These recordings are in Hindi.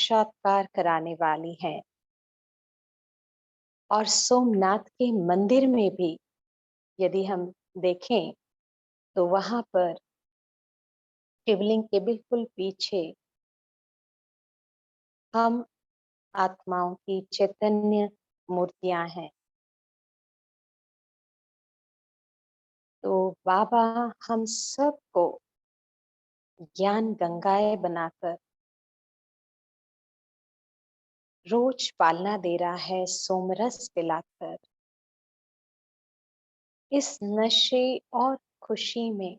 साक्षात्कार कराने वाली हैं। और सोमनाथ के मंदिर में भी यदि हम देखें तो वहां पर शिवलिंग के बिल्कुल पीछे हम आत्माओं की चैतन्य मूर्तियां हैं। तो बाबा हम सबको ज्ञान गंगाएं बनाकर रोज पालना दे रहा है, सोमरस पिलाकर इस नशे और खुशी में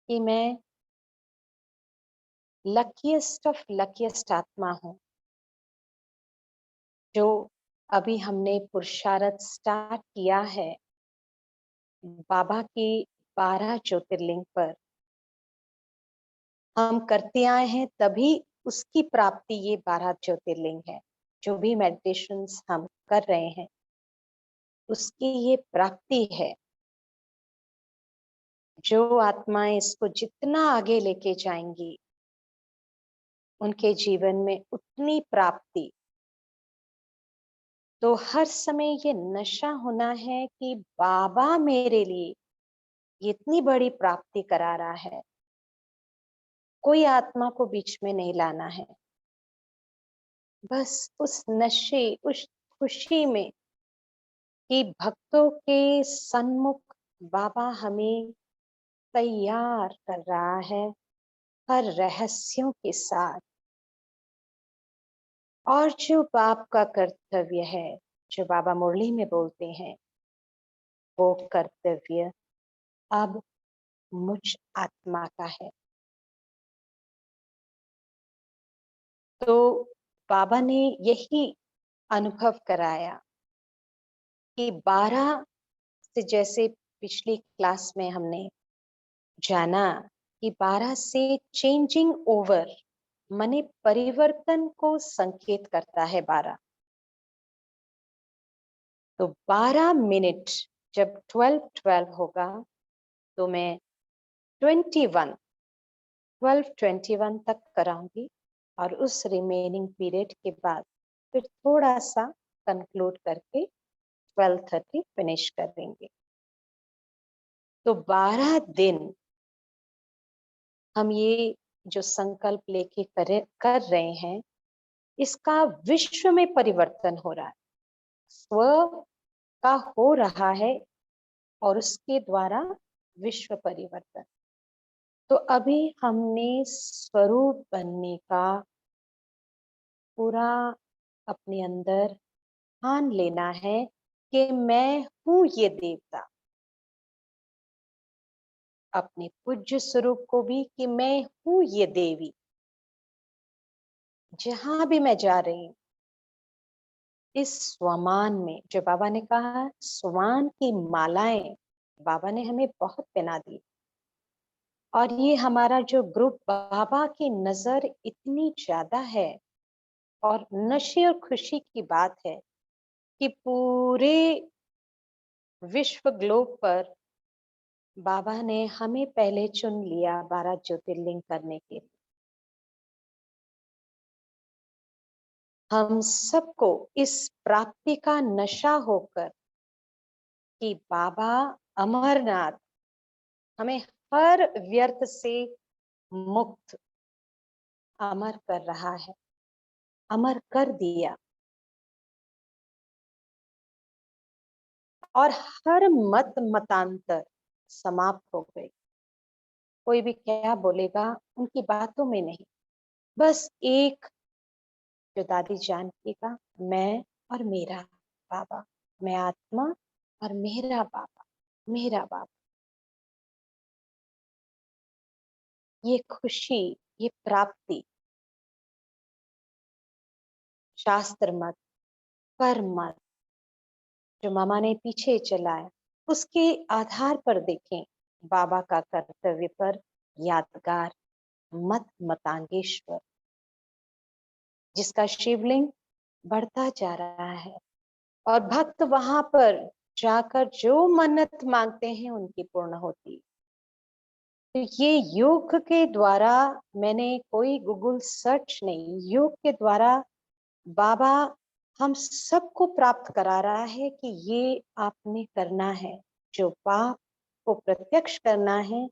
कि मैं लकीएस्ट ऑफ लकीएस्ट आत्मा हूँ, जो अभी हमने पुरुषार्थ स्टार्ट किया है बाबा की 12 ज्योतिर्लिंग पर हम करते आए हैं, तभी उसकी प्राप्ति ये 12 ज्योतिर्लिंग है। जो भी मेडिटेशंस हम कर रहे हैं उसकी ये प्राप्ति है। जो आत्माएं इसको जितना आगे लेके जाएंगी उनके जीवन में उतनी प्राप्ति। तो हर समय ये नशा होना है कि बाबा मेरे लिए इतनी बड़ी प्राप्ति करा रहा है, कोई आत्मा को बीच में नहीं लाना है। बस उस नशे, उस खुशी में कि भक्तों के सन्मुख बाबा हमें तैयार कर रहा है हर रहस्यों के साथ। और जो बाप का कर्तव्य है, जो बाबा मुरली में बोलते हैं, वो कर्तव्य अब मुझ आत्मा का है। तो बाबा ने यही अनुभव कराया कि 12 से, जैसे पिछली क्लास में हमने जाना कि 12 से चेंजिंग ओवर माने परिवर्तन को संकेत करता है 12। तो 12 मिनट जब 12-12 होगा तो मैं 12-21 तक कराऊंगी और उस रिमेनिंग पीरियड के बाद फिर थोड़ा सा कंक्लूड करके 12:30 फिनिश कर देंगे। तो 12 दिन हम ये जो संकल्प लेके कर रहे हैं, इसका विश्व में परिवर्तन हो रहा है, स्व का हो रहा है और उसके द्वारा विश्व परिवर्तन। तो अभी हमने स्वरूप बनने का पूरा अपने अंदर ठान लेना है कि मैं हूं ये देवता। अपने पूज्य स्वरूप को भी कि मैं हूं ये देवी। जहां भी मैं जा रही हूं इस स्वमान में, जो बाबा ने कहा स्वमान की मालाएं बाबा ने हमें बहुत पहना दी। और ये हमारा जो ग्रुप, बाबा की नजर इतनी ज्यादा है और नशे और खुशी की बात है कि पूरे विश्व ग्लोब पर बाबा ने हमें पहले चुन लिया 12 ज्योतिर्लिंग करने के लिए। हम सबको इस प्राप्ति का नशा होकर कि बाबा अमरनाथ हमें हर व्यर्थ से मुक्त अमर कर रहा है, अमर कर दिया। और हर मत मतांतर समाप्त हो गई। कोई भी क्या बोलेगा उनकी बातों में नहीं, बस एक जो दादी जानकीगा, मैं और मेरा बाबा, मैं आत्मा और मेरा बाबा, मेरा बाबा। ये खुशी, ये प्राप्ति शास्त्र मत, पर मत जो मामा ने पीछे चलाया उसके आधार पर देखें बाबा का कर्तव्य पर यादगार मत मतांगेश्वर, जिसका शिवलिंग बढ़ता जा रहा है और भक्त वहां पर जाकर जो मन्नत मांगते हैं उनकी पूर्ण होती। तो ये योग के द्वारा, मैंने कोई गूगल सर्च नहीं, योग के द्वारा बाबा हम सबको प्राप्त करा रहा है कि ये आपने करना है। जो बाप को प्रत्यक्ष करना है,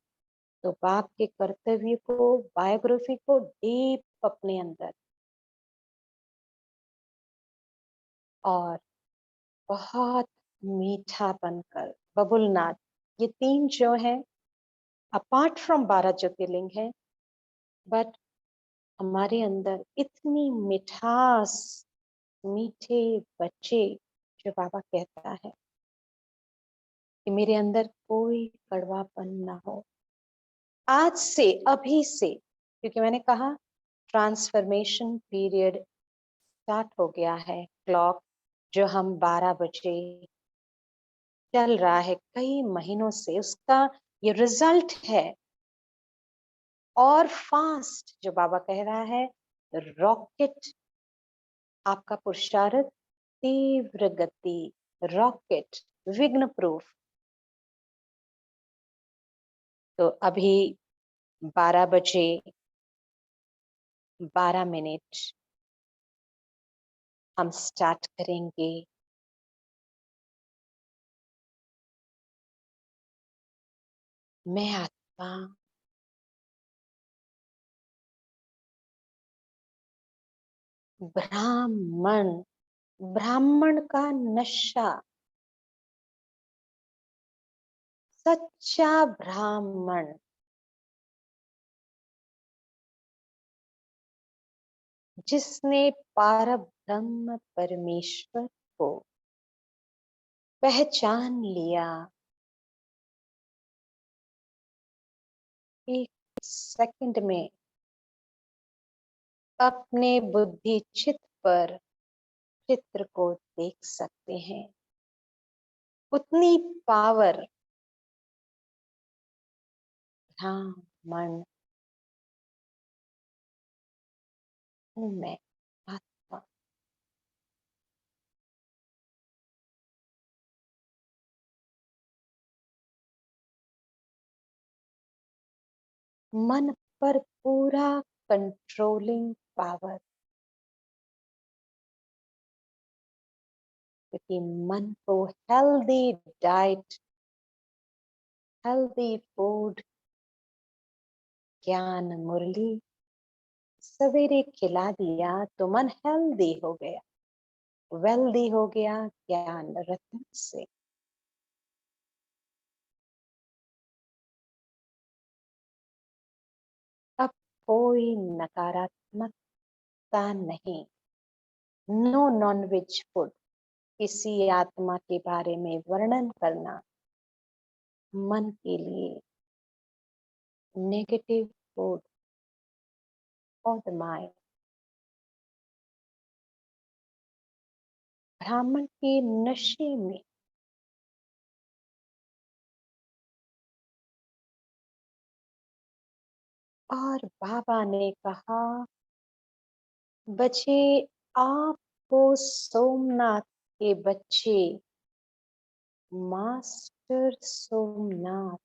तो बाप के कर्तव्य को, बायोग्राफी को डीप अपने अंदर, और बहुत मीठा बनकर बबुलनाथ, ये तीन जो है अपार्ट फ्रॉम 12 ज्योतिर्लिंग है, बट हमारे अंदर इतनी मिठास, मीठे बच्चे, जो बाबा कहता है कि मेरे अंदर कोई कड़वापन ना हो। आज से, अभी से, क्योंकि मैंने कहा ट्रांसफॉर्मेशन पीरियड स्टार्ट हो गया है। क्लॉक जो हम 12 बजे चल रहा है कई महीनों से, उसका ये रिजल्ट है। और फास्ट जो बाबा कह रहा है, रॉकेट, आपका पुरुषार्थ तीव्र गति, रॉकेट, विघ्न प्रूफ। तो अभी 12 बजे 12 मिनट हम स्टार्ट करेंगे। मैं आत्मा ब्राह्मण, ब्राह्मण का नशा, सच्चा ब्राह्मण, जिसने पारब्रह्म परमेश्वर को पहचान लिया, एक सेकंड में अपने बुद्धि चित्त पर चित्र को देख सकते हैं। उतनी पावर ब्राह्मण हूं मैं, आत्मा। मन पर पूरा कंट्रोलिंग पावर, क्योंकि मन को हेल्दी डाइट, हेल्दी फूड, ज्ञान मुरली सवेरे खिला दिया तो मन हेल्दी हो गया, वेल्दी हो गया ज्ञान रत्न से। अब कोई नकारात्मकता नहीं। नो नॉनवेज फूड, किसी आत्मा के बारे में वर्णन करना मन के लिए negative food for the mind. ब्राह्मण के नशे में और बाबा ने कहा, बचे आपको सोमनाथ के बच्चे, मास्टर सोमनाथ,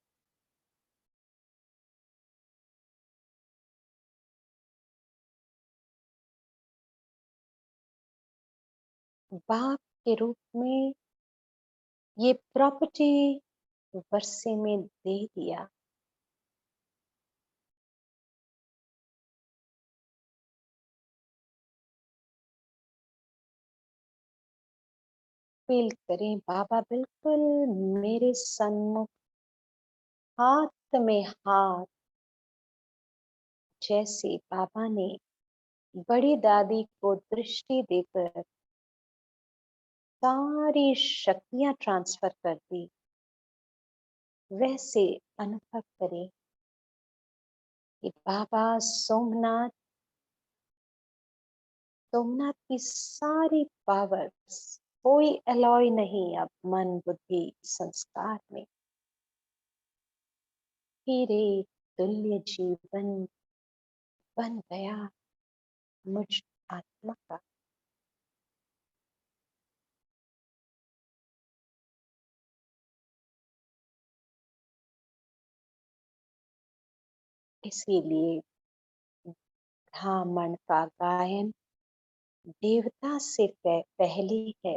बाप के रूप में ये प्रॉपर्टी वर्षे में दे दिया। फील करें बाबा बिल्कुल मेरे सन्मुख, हाथ में हाथ, जैसे बाबा ने बड़ी दादी को दृष्टि देकर सारी शक्तियां ट्रांसफर कर दी, वैसे अनुभव करें कि बाबा सोमनाथ, सोमनाथ की सारी पावर्स, कोई अलॉय नहीं अब मन बुद्धि संस्कार में। हीरे तुल्य जीवन बन गया मुझ आत्मा का। इसीलिए ब्राह्मण का गायन देवता से पहले है।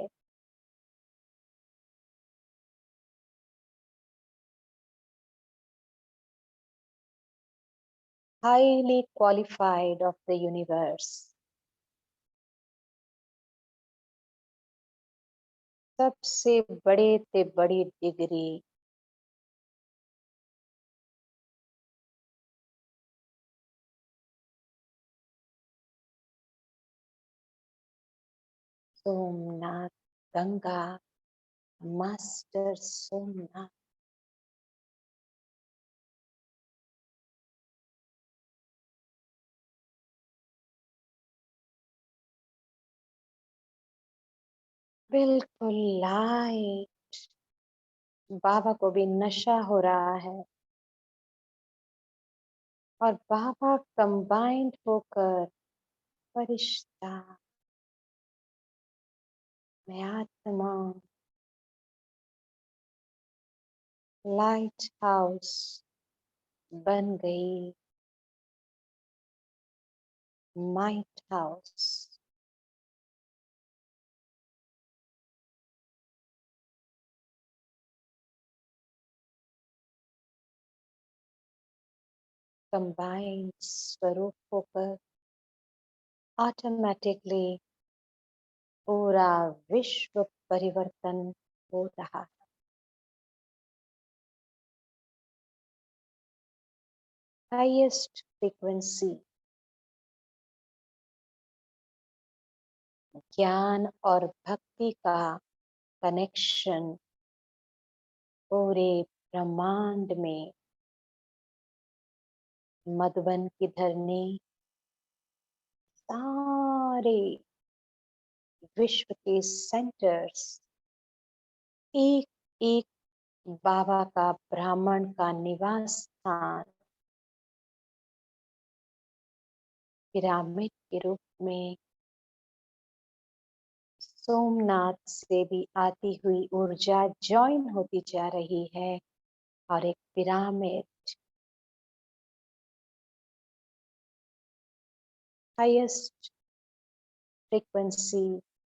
Highly qualified of the universe, सबसे बड़े ते बड़ी डिग्री सोमनाथ, गंगा, मास्टर सोमनाथ। बिल्कुल लाइट। बाबा को भी नशा हो रहा है और बाबा कंबाइंड होकर फरिश्ता में आत्मा, लाइट हाउस बन गई, माइट हाउस। कंबाइंड स्वरूप होकर ऑटोमेटिकली पूरा विश्व परिवर्तन हो रहा है। हाईएस्ट फ्रीक्वेंसी ज्ञान और भक्ति का कनेक्शन पूरे ब्रह्मांड में, मधुबन की धरनी, सारे विश्व के सेंटर्स, एक एक बाबा का ब्राह्मण का निवास स्थान पिरामिड के रूप में सोमनाथ से भी आती हुई ऊर्जा ज्वाइन होती जा रही है और एक पिरामिड हाईएस्ट फ्रीक्वेंसी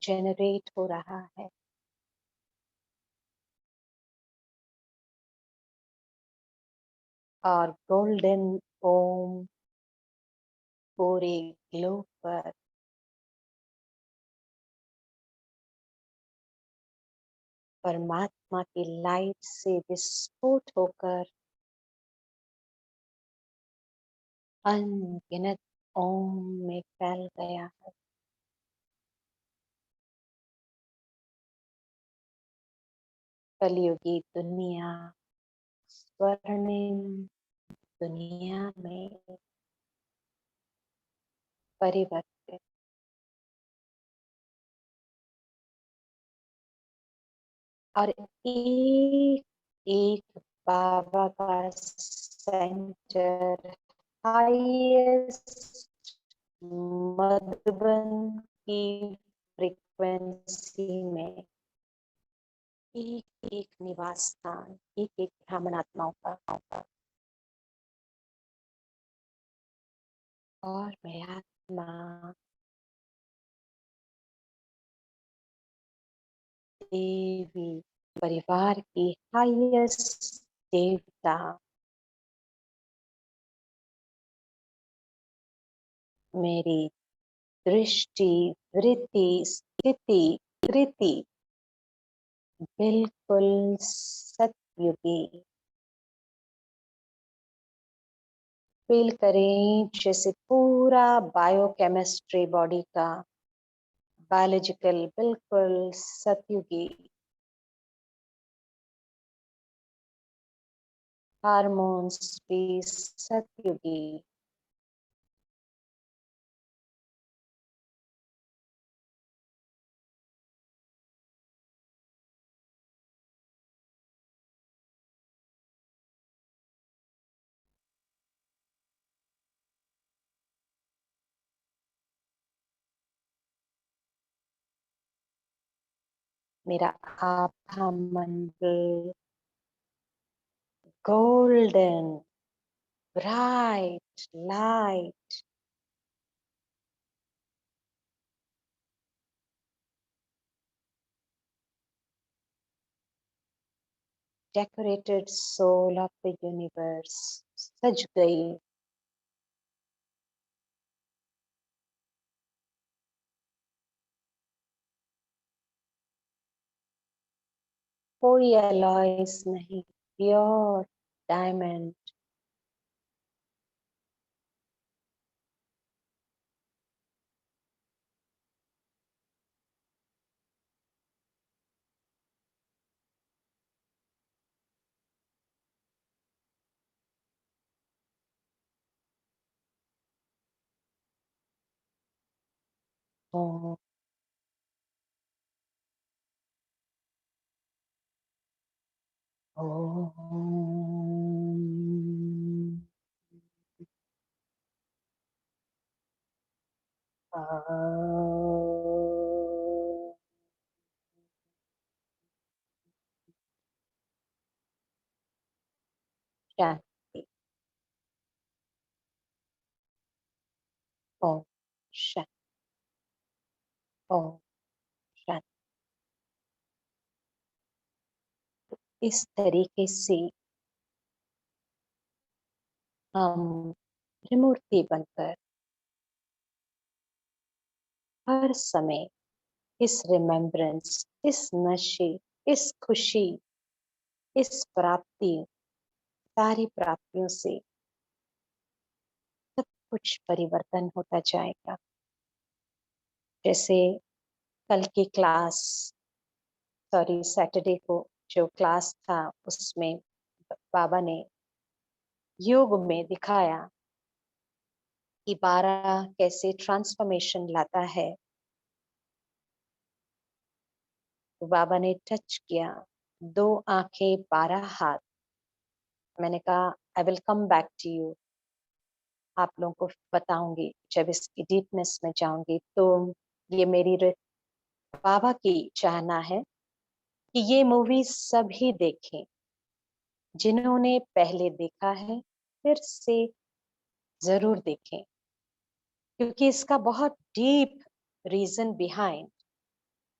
जनरेट हो रहा है। और गोल्डन ओम पूरे ग्लोब पर परमात्मा की लाइट से विस्फोट होकर अनगिनत ओम में फैल गया है। कलयुगी दुनिया, स्वर्णिम दुनिया में परिवर्तित। और एक एक बाबा का सेंटर हाईएस्ट मधुबन की फ्रीक्वेंसी में एक एक निवास स्थान, एक एक ब्राह्मण आत्माओं का। और मैं आत्मा देवी परिवार की हाईएस्ट देवता मेरी दृष्टि, वृत्ति, स्थिति, कृति बिल्कुल सतयुगी। फील करें जैसे पूरा बायोकेमिस्ट्री बॉडी का बायोलॉजिकल बिल्कुल सतयुगी, हार्मोन्स भी सतयुगी। मेरा आभा मंडल golden bright light. Decorated soul of the universe, सज गई. कोई alloys नहीं, pure diamond. Oh, Om. शांति. ओम शांति. ओम शांति. इस तरीके से हम त्रिमूर्ति बनकर हर समय इस रिमेम्बरेंस, इस नशे, इस खुशी, इस प्राप्ति, सारी प्राप्तियों से सब कुछ परिवर्तन होता जाएगा. जैसे कल की क्लास, सॉरी सैटरडे को जो क्लास था, उसमें बाबा ने योग में दिखाया कि 12 कैसे ट्रांसफॉर्मेशन लाता है. तो बाबा ने टच किया, 2 आंखें 12 हाथ. मैंने कहा I will come back to you, आप लोगों को बताऊंगी जब इसकी डीपनेस में जाऊंगी. तो ये मेरी बाबा की चाहना है कि ये मूवी सभी देखें. जिन्होंने पहले देखा है फिर से जरूर देखें, क्योंकि इसका बहुत डीप रीजन बिहाइंड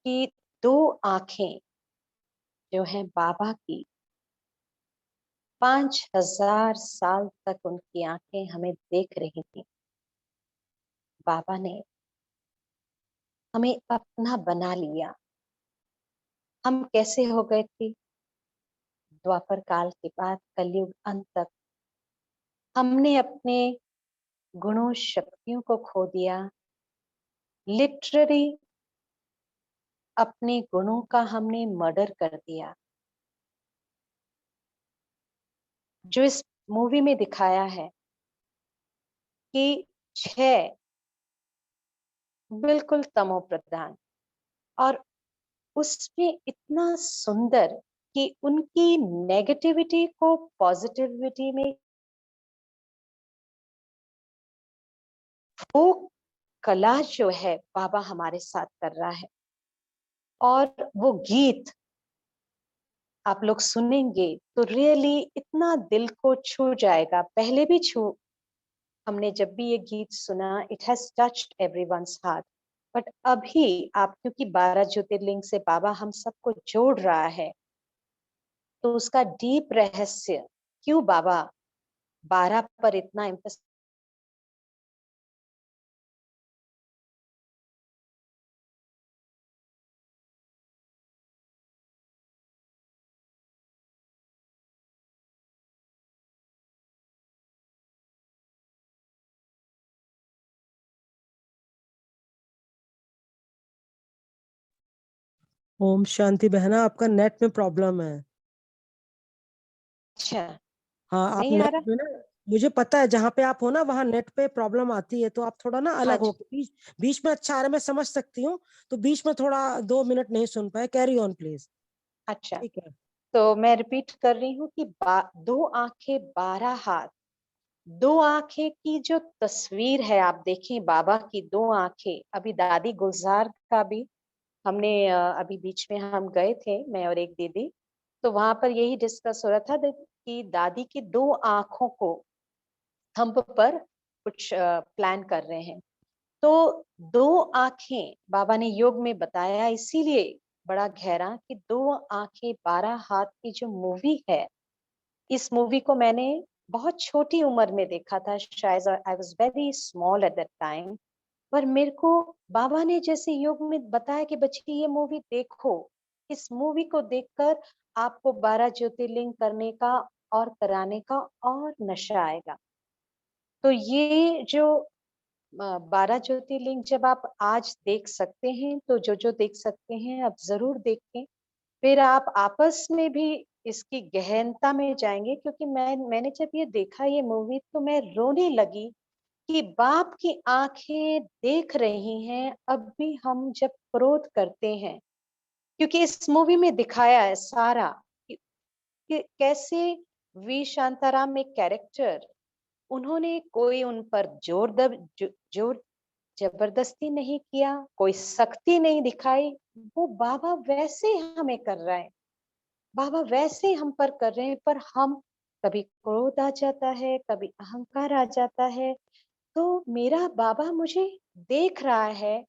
कि 2 आंखें जो हैं बाबा की, 5000 साल तक उनकी आंखें हमें देख रही थी. बाबा ने हमें अपना बना लिया. हम कैसे हो गए थे? द्वापर काल के बाद कलयुग अंत तक हमने अपने गुणों शक्तियों को खो दिया. लिटरली अपने गुणों का हमने मर्डर कर दिया. जो इस मूवी में दिखाया है कि 6 बिल्कुल तमो प्रधान, और उसमें इतना सुंदर कि उनकी नेगेटिविटी को पॉजिटिविटी में, वो कला जो है बाबा हमारे साथ कर रहा है. और वो गीत आप लोग सुनेंगे तो रियली इतना दिल को छू जाएगा. पहले भी छू, हमने जब भी ये गीत सुना, it has touched everyone's heart. But अभी आप, क्योंकि 12 ज्योतिर्लिंग से बाबा हम सबको जोड़ रहा है, तो उसका डीप रहस्य, क्यों बाबा 12 पर इतना एम्फेसिस. ओम शांति बहना, आपका नेट में प्रॉब्लम है. अच्छा, हाँ, आप नहीं आ नेट रहा. में ना, मुझे पता है जहाँ पे आप हो ना वहाँ नेट पे प्रॉब्लम आती है. तो आप थोड़ा ना हाँ अलग हो, जी. बीच बीच में अच्छा आ रहा है, मैं समझ सकती हूँ. तो बीच में थोड़ा 2 मिनट नहीं सुन पाए, कैरी ऑन प्लीज. अच्छा, ठीक है. तो मैं रिपीट कर रही हूँ कि 2 आंखें 12 हाथ. 2 आंखें की जो तस्वीर है, आप देखें बाबा की 2 आंखें. अभी दादी गुलजार का भी हमने अभी बीच में हम गए थे, मैं और एक दीदी, तो वहां पर यही डिस्कस हो रहा था कि दादी की 2 आंखों को स्तंभ पर कुछ प्लान कर रहे हैं। तो 2 आँखें बाबा ने योग में बताया इसीलिए बड़ा गहरा कि 2 आँखें 12 हाथ की जो मूवी है, इस मूवी को मैंने बहुत छोटी उम्र में देखा था, शायद I was very small at that time. पर मेरे को बाबा ने जैसे योग में बताया कि बच्चे ये मूवी देखो, इस मूवी को देखकर आपको 12 ज्योतिर्लिंग करने का और कराने का और नशा आएगा। तो ये जो 12 ज्योतिर्लिंग जब आप आज देख सकते हैं, तो जो देख सकते हैं आप ज़रूर देखें। फिर आप आपस में भी इसकी गहनता में जाएँगे, क्योंकि मैंने जब ये देखा ये मूवी तो मैं रोने लगी कि बाप की आँखें देख रही हैं, अब भी हम जब क्रोध करते हैं। क्योंकि इस मूवी में दिखाया है सारा कि कैसे वी शांताराम एक कैरेक्टर, उन्होंने कोई उन पर जोर जबरदस्ती नहीं किया, कोई सख्ती नहीं दिखाई, वो बाबा वैसे ही हमें कर रहा है, बाबा वैसे ही हम पर कर रहे हैं, पर हम कभी क्रोध आ जाता है, कभी अहंकार आ जाता है। तो मेरा बाबा मुझे देख रहा है,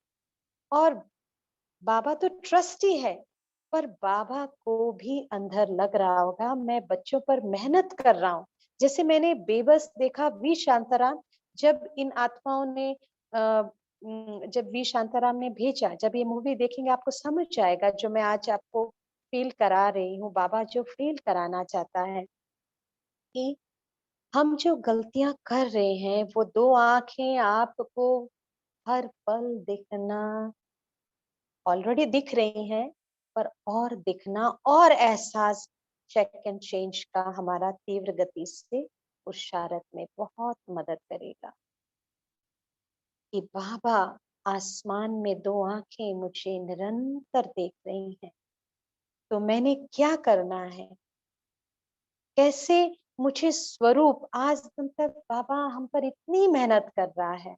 और बाबा तो ट्रस्टी है, पर बाबा को भी अंदर लग रहा होगा मैं बच्चों पर मेहनत कर रहा हूँ। जैसे मैंने बेबस देखा वी शांताराम, जब इन आत्माओं ने जब वी शांताराम ने भेजा, जब ये मूवी देखेंगे आपको समझ आएगा जो मैं आज आपको फील करा रही हूँ, बाबा जो फील कराना चाहता है कि हम जो गलतियां कर रहे हैं, वो 2 आँखें आपको हर पल दिखना ऑलरेडी दिख रही हैं, पर और दिखना और एहसास चेक एंड चेंज का हमारा तीव्र गति से पुरुषार्थ में बहुत मदद करेगा कि बाबा आसमान में 2 आँखें मुझे निरंतर देख रही हैं, तो मैंने क्या करना है? कैसे मुझे स्वरूप आज तक बाबा हम पर इतनी मेहनत कर रहा है,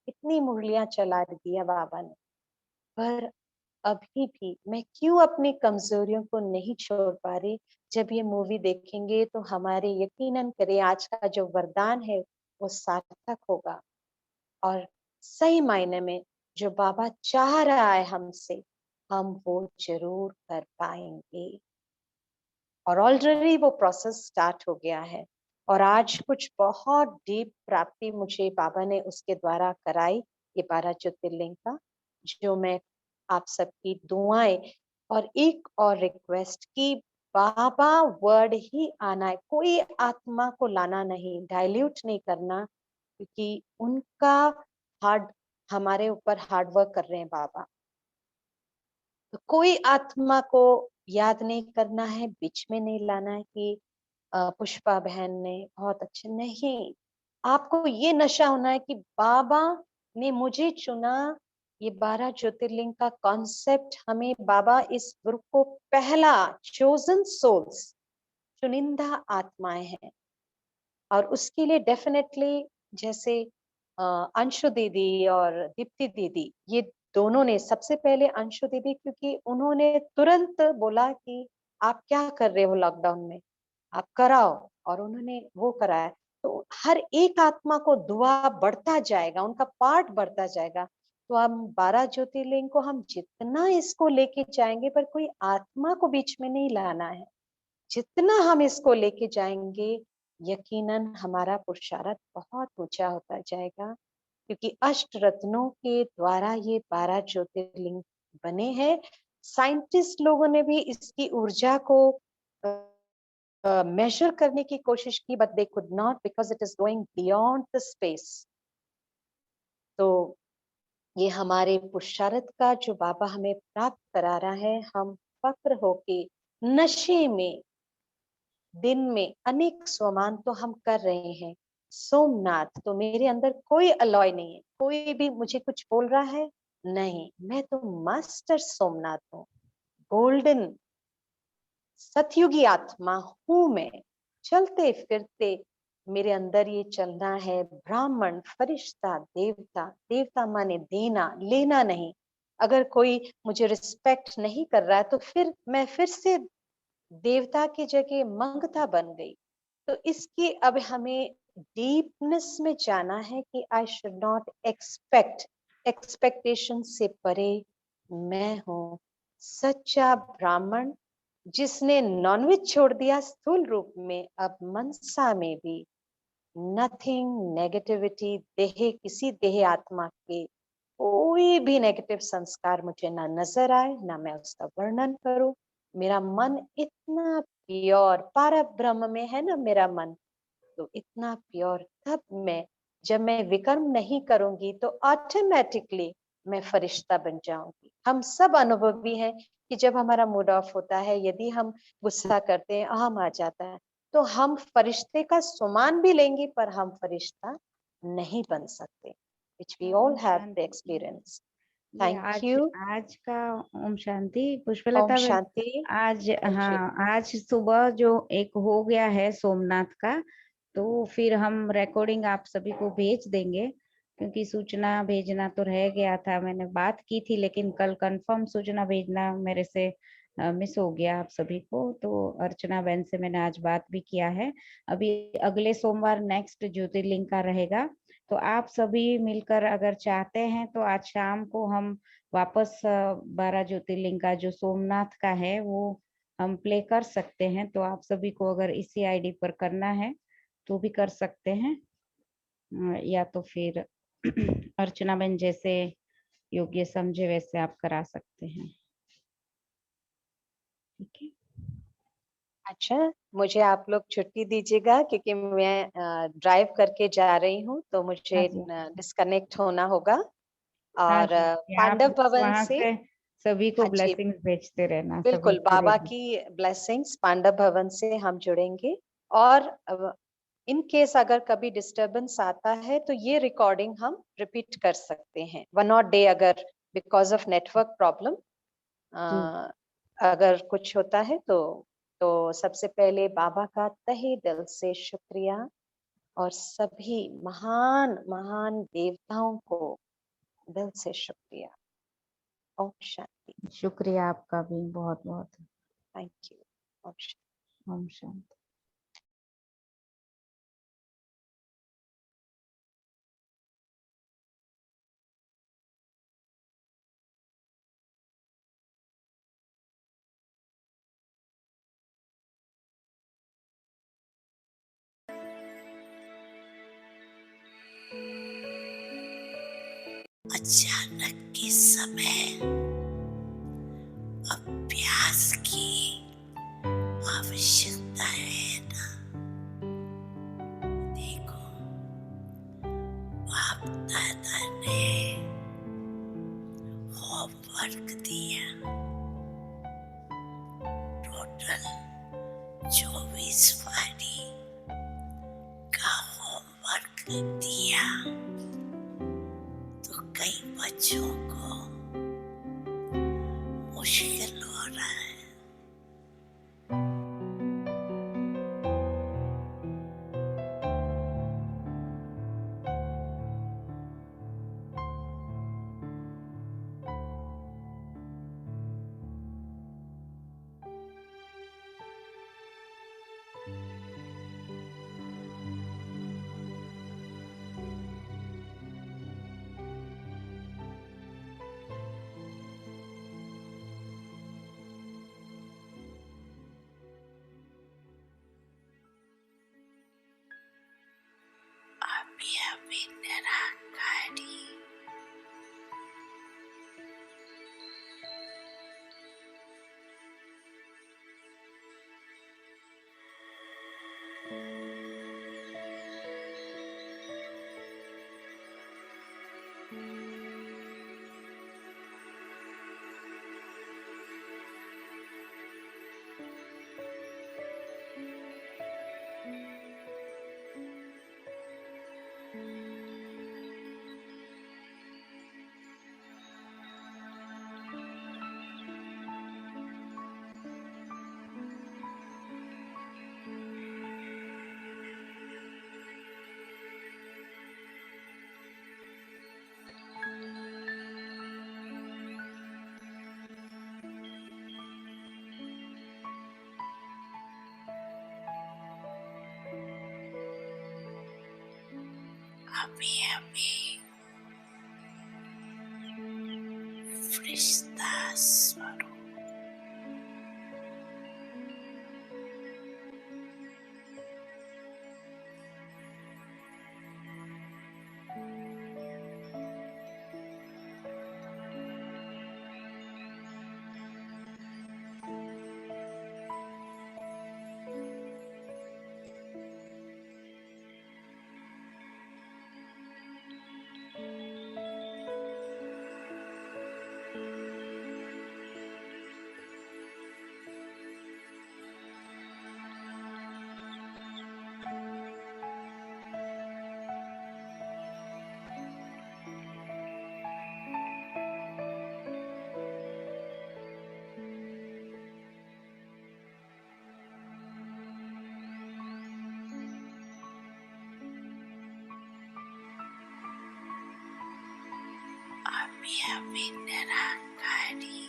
इतनी मुरलियाँ चला दिया बाबा ने, पर अभी भी मैं क्यों अपनी कमजोरियों को नहीं छोड़ पा रही? जब ये मूवी देखेंगे तो हमारे यकीनन करें आज का जो वरदान है वो सार्थक होगा, और सही मायने में जो बाबा चाह रहा है हमसे, हम वो जरूर कर पाएंगे। और ऑलरेडी वो प्रोसेस स्टार्ट हो गया है, और आज कुछ बहुत डीप प्राप्ति मुझे बाबा ने उसके द्वारा कराई, ये 12 ज्योतिर्लिंग का, जो मैं आप सबकी दुआएं और एक और रिक्वेस्ट की बाबा वर्ड ही आना है, कोई आत्मा को लाना नहीं, डाइल्यूट नहीं करना, क्योंकि उनका हार्ड हमारे ऊपर हार्ड वर्क कर रहे हैं बाबा। तो कोई आत्मा को याद नहीं करना है, बीच में नहीं लाना है कि पुष्पा बहन ने बहुत अच्छे, नहीं, आपको ये नशा होना है कि बाबा ने मुझे चुना। ये 12 ज्योतिर्लिंग का कॉन्सेप्ट हमें बाबा इस ग्रुप को पहला चोजन सोल्स, चुनिंदा आत्माएं हैं, और उसके लिए डेफिनेटली जैसे अंशु दीदी और दीप्ति दीदी, ये दोनों ने सबसे पहले, अंशु दीदी क्योंकि उन्होंने तुरंत बोला कि आप क्या कर रहे हो लॉकडाउन में, आप कराओ, और उन्होंने वो कराया। तो हर एक आत्मा को दुआ बढ़ता जाएगा, उनका पार्ट बढ़ता जाएगा। तो हम 12 ज्योतिर्लिंग को हम जितना इसको लेके जाएंगे, पर कोई आत्मा को बीच में नहीं लाना है, जितना हम इसको लेके जाएंगे यकीनन हमारा पुरुषार्थ बहुत ऊंचा होता जाएगा, क्योंकि अष्ट रत्नों के द्वारा ये 12 ज्योतिर्लिंग बने हैं। साइंटिस्ट लोगों ने भी इसकी ऊर्जा को मेजर करने की कोशिश की, but they could not, because it is going beyond the space. तो ये हमारे पुरुषार्थ का जो बाबा हमें प्राप्त करा रहा है, हम फक्र होके नशे में दिन में अनेक स्वमान तो हम कर रहे हैं। सोमनाथ तो मेरे अंदर कोई अलॉय नहीं है, कोई भी मुझे कुछ बोल रहा है, नहीं, मैं तो मास्टर सोमनाथ हूँ, गोल्डन सतयुगी आत्मा हूं मैं। चलते फिरते मेरे अंदर ये चलना है, ब्राह्मण, फरिश्ता, देवता, देवता माने देना लेना नहीं। अगर कोई मुझे रिस्पेक्ट नहीं कर रहा है, तो फिर मैं फिर से देवता की जगह मंगता बन गई। तो इसकी अब हमें डीपनेस में जाना है कि I should not expect, expectation से परे मैं हूँ सच्चा ब्राह्मण जिसने नॉनवेज छोड़ दिया स्थूल रूप में, अब मनसा में भी नथिंग नेगेटिविटी, देह किसी देह आत्मा के कोई भी नेगेटिव संस्कार मुझे ना नजर आए, ना मैं उसका वर्णन करूं। मेरा मन इतना प्योर, पार ब्रह्म में है ना मेरा मन, तो इतना प्योर, तब मैं, जब मैं विकर्म नहीं करूंगी तो ऑटोमेटिकली मैं फरिश्ता बन जाऊंगी। हम सब अनुभवी हैं कि जब हमारा मूड ऑफ होता है, यदि हम गुस्सा करते हैं, अहम आ जाता है, तो हम फरिश्ते का सुमान भी लेंगे पर हम फरिश्ता नहीं बन सकते, which we all Om have the Shanti. experience. ये Thank आज you. आज का ओम शांति ओम पुष्पलता बहन। शांति। आज, हाँ जी। हाँ, आज सुबह जो एक हो गया है सोमनाथ का, तो फिर हम रिकॉर्डिंग आप सभी को भेज देंगे, क्योंकि सूचना भेजना तो रह गया था। मैंने बात की थी लेकिन कल कंफर्म सूचना भेजना मेरे से मिस हो गया आप सभी को। तो अर्चना बहन से मैंने आज बात भी किया है। अभी अगले सोमवार नेक्स्ट ज्योतिर्लिंग का रहेगा, तो आप सभी मिलकर अगर चाहते हैं तो आज शाम को हम वापस 12 ज्योतिर्लिंग का जो सोमनाथ का है वो हम प्ले कर सकते हैं। तो आप सभी को अगर इसी आईडी पर करना है तो भी कर सकते हैं, या तो फिर अर्चना बहन जैसे योग्य समझे वैसे आप करा सकते हैं। ठीक है। अच्छा, मुझे आप लोग छुट्टी दीजिएगा क्योंकि मैं ड्राइव करके जा रही हूँ, तो हाँ मुझे जी, डिस्कनेक्ट होना होगा। हाँ और जी, आप पांडव बस भवन वहां से, से सभी को हाँ जी, ब्लेसिंग्स भेजते रहना, सभी बिल्कुल पूरे बाबा दिन। की ब्लेसिंग्स, पांडव भवन से हम जुड़ेंगे। और इन केस अगर कभी डिस्टरबेंस आता है तो ये रिकॉर्डिंग हम रिपीट कर सकते हैं 1 और डे, अगर बिकॉज ऑफ नेटवर्क प्रॉब्लम जी, अगर कुछ होता है तो सबसे पहले बाबा का तहे दिल से शुक्रिया, और सभी महान महान देवताओं को दिल से शुक्रिया। ओम शांति। शुक्रिया आपका भी बहुत बहुत। Thank you. ओम शांति। ओम शांति। अचानक के समय अभ्यास की आवश्यकता है ना। देखो, बाप दादा ने होमवर्क दिया, टोटल 24 वारी का होमवर्क दिया, तो कई बच्चों को मुश्किल हो रहा है। अभी अभी फरिश्ता स्वरूप अभी अभी निराकारी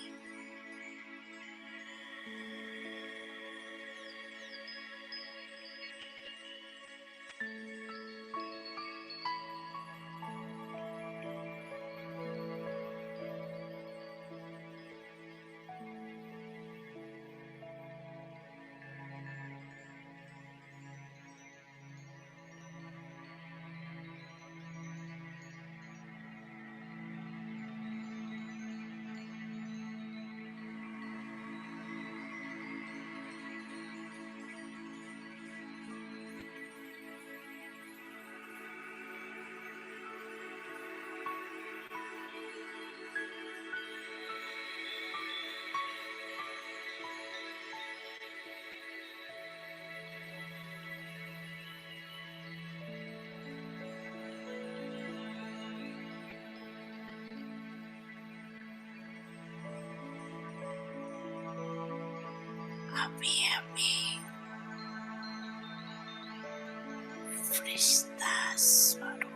अभी अभी फरिश्ता स्वरूप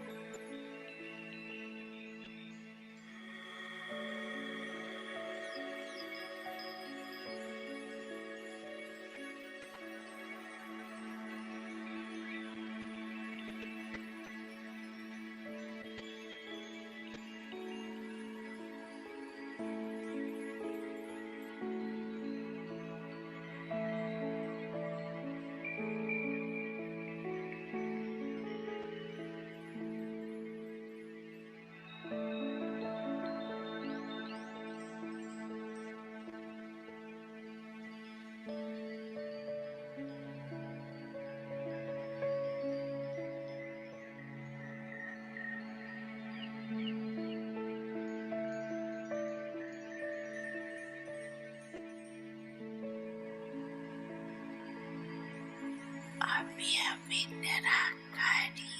अभी अभी निराकारी